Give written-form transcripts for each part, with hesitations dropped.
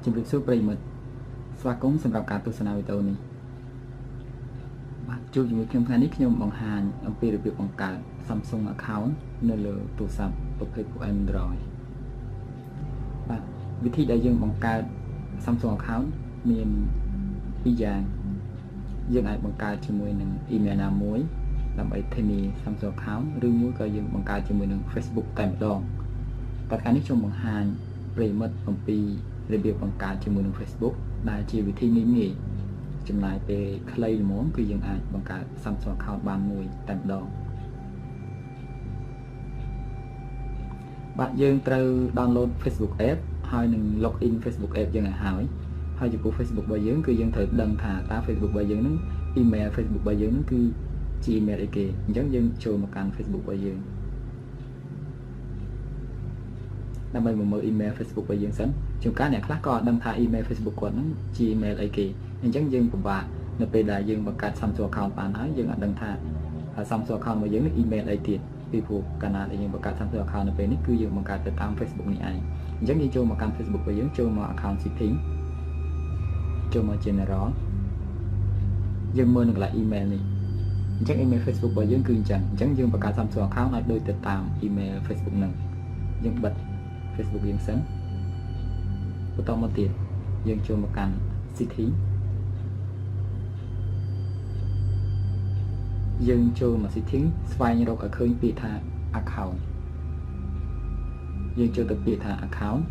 ជំរាបសួរប្រិយមិត្តស្វាគមន៍សម្រាប់ការទស្សនាវីដេអូនេះបាទជួបជាមួយខ្ញុំថ្ងៃនេះខ្ញុំបង្ហាញអំពីរបៀបបង្កើត Samsung account នៅលើទូរស័ព្ទប្រភេទ Android បាទវិធីដែលយើងបង្កើត Samsung account មានពីរយ៉ាងយើងអាចបង្កើតជាមួយនឹង email ណាមួយដើម្បីធានា Samsung account ឬមួយក៏យើងបង្កើតជាមួយនឹង Facebook តែម្ដងតែថ្ងៃនេះខ្ញុំបង្ហាញប្រិយមិត្តអំពីរបៀបបង្កើតជាមួយនឹង Facebook ដែលជាវិធីងាយៗចំណាយពេលខ្លីល្មមគឺយើងអាចបង្កើត Samsung account បានមួយតែម្ដងបាទយើងត្រូវ download Facebook app ហើយនឹង login Facebook app យើងឲ្យហើយចំពោះ Facebook របស់យើងគឺយើងត្រូវដឹងថាតើ Facebook របស់យើងនឹង email Facebook របស់យើងនឹងគឺជា email អីគេអញ្ចឹងយើងចូលមកកាន់ Facebook របស់យើងដើម្បីមកមើល email Facebook របស់យើងសិនជួនកាលអ្នកខ្លះក៏អត់ដឹងថា email Facebook គាត់ហ្នឹងជា email អីគេអញ្ចឹងយើងពិបាកនៅពេលដែលយើងបង្កើត Samsung account បានហើយយើងអត់ដឹងថា Samsung account របស់យើងនេះ email អីទៀតពីព្រោះកាលណាដែលយើងបង្កើត Samsung account នៅពេលនេះគឺយើងបង្កើតទៅតាម Facebook នេះឯងអញ្ចឹងយើងចូលមកកាន់ Facebook របស់យើងចូលមក account setting ចូលមក general យើងមើលនៅកន្លែង email នេះអញ្ចឹង email Facebook របស់យើងគឺអញ្ចឹងយើងបង្កើត Samsung account ឲ្យដូចទៅតាម email Facebook ហ្នឹងយើងបិទ Facebook យើងសិនបន្តមកទៀតយើងចូលមកកាន់ setting យើងចូលមក setting ស្វែងរកឲ្យឃើញពាក្យថា account យើងចូលទៅពាក្យថា account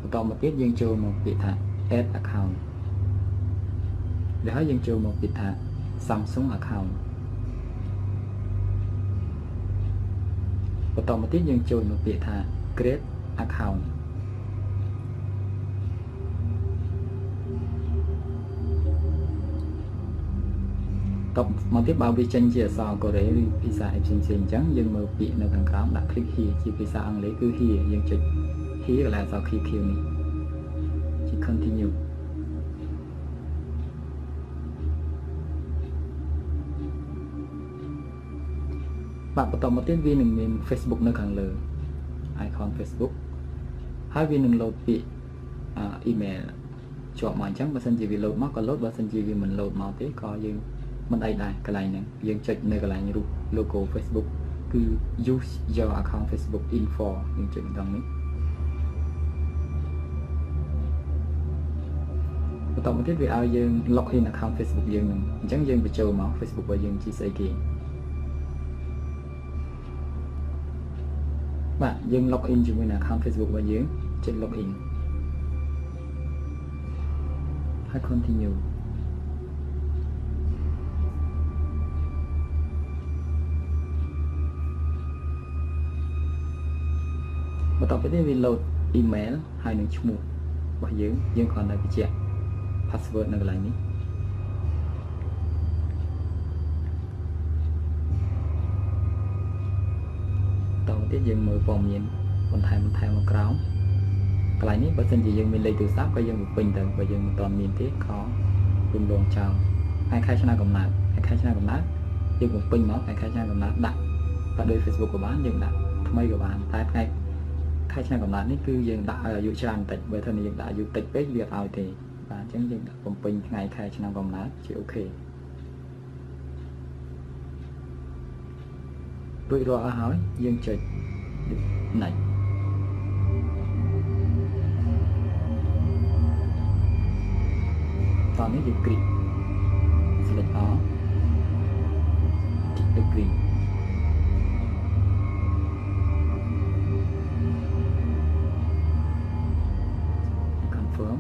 បន្តមកទៀតយើងចូលមកពាក្យថា add account ហើយយើងចូលមកពាក្យថា Samsung account បន្តមកទៀតយើងចូលមកពាក្យថា create account តបមកទៀតបើវាចេញជាអក្សរកូរ៉េឬភាសាផ្សេងៗអញ្ចឹងយើងមើលពាក្យនៅខាងក្រោមដាក់ click here ជាភាសាអង់គ្លេសគឺ here យើងចុច here កន្លែងអក្សរ click here នេះជា continue បាទបន្តមកទៀតវានឹងមាន Facebook នៅខាងលើ icon Facebook ហើយវានឹង load ពាក្យ email ជាប់មកអញ្ចឹងបើសិនជាវា load មកក៏ load បើសិនជាវាមិន load មកទេក៏យើងមិនអីដែរកន្លែងហ្នឹងយើងចុចនៅកន្លែងរូប logo Facebook គឺ use your account Facebook info យើងចុចម្ដងនេះបន្តមកទៀតវាឲ្យយើង login account Facebook យើងហ្នឹងអញ្ចឹងយើងបញ្ចូលមក Facebook របស់យើងជាស្អីគេបាទយើង login ជាមួយនឹង account Facebook របស់យើងចុច login ហើយ continue បន្តទៅទៀតវា load email ហើយនឹងឈ្មោះរបស់យើងគ្រាន់តែបញ្ជាក់ password នៅកន្លែងនេះតទៅទៀតយើងមើលព័ត៌មានបន្ថែមមកក្រោមកន្លែងនេះបើសិនជាយើងមានលេខទូរស័ព្ទក៏យើងបំពេញទៅបើយើងមិនទាន់មានទេក៏រំលងចោលហើយខែឆ្នាំកំណើតយើងបំពេញមកខែឆ្នាំកំណើតដាក់បើដោយ Facebook ក៏បានយើងដាក់ថ្មីក៏បានតែខែឆ្នាំកំណើតនេះគឺយើងដាក់ឲ្យអាយុច្រើនបន្តិចបើថាយើងដាក់អាយុតិចពេកវាអត់ឲ្យទេបាទអញ្ចឹងយើងដាក់បំពេញថ្ងៃខែឆ្នាំកំណើតជាអូខេរួចរាល់អស់ហើយយើងចុច next តោះនេះយើង click select all agree confirm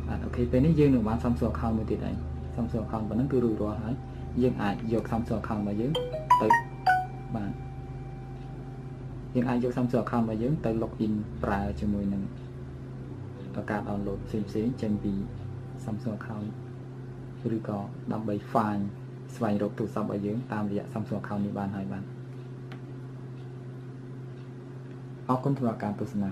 បាទអូខេពេលនេះយើងនឹងបាន Samsung account មួយទៀតហើយ Samsung account ប៉ុណ្ណឹងគឺរួចរាល់ហើយយើងអាចយក Samsung account របស់យើងទៅបាទយើងអាចយក Samsung account របស់យើងទៅ login ប្រើជាមួយនឹងការ download ផ្សេងចេញពី Samsung account ឬក៏ដើម្បី find ស្វែងរកទូរស័ព្ទរបស់យើងតាមរយៈ Samsung account នេះបានហើយបាទអរគុណសម្រាប់ការទស្សនា